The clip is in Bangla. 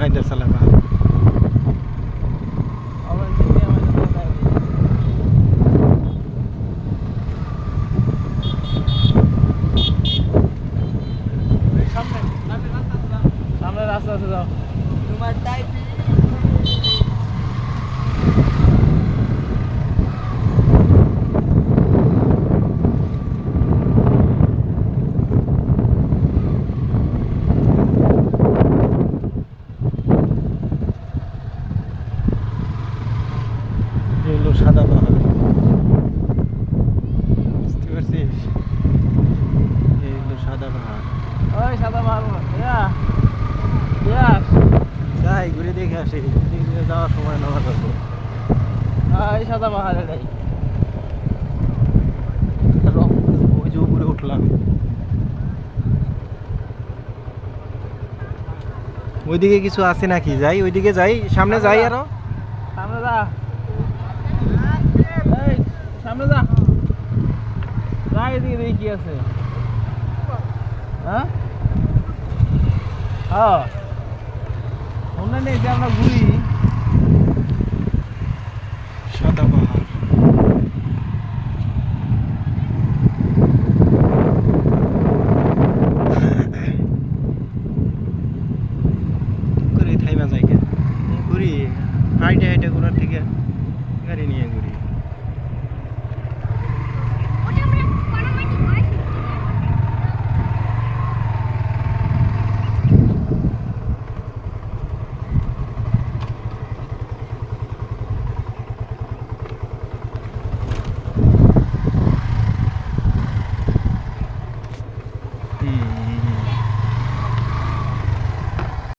মাইন্ডার সালা পাহাড়। সামনে রাস্তা আছে, যাও। তোমার তাই হলো সাদা পাহাড়, বুঝতে পারছিস? এই হলো সাদা পাহাড়। ওই সাদা পাহাড়, যাই ঘুরে দেখে আসি, এদিকে যাওয়ার সময় নেওয়া যাবে। এই সাদা পাহাড় এটাই। ওই যে উপরে উঠলাম, ওইদিকে কিছু আছে নাকি? যাই ওইদিকে, যাই সামনে যাই আরো। সামনে যা, এই সামনে যা, যা এদিকে দেখি কি আছে। হ্যাঁ হ্যাঁ, অন্যান্য যে আমরা ঘুরি। সাদা পাহাড়, করে থাইমা যাই ঘুরি হাইটে হাইটে ঘোরার থেকে।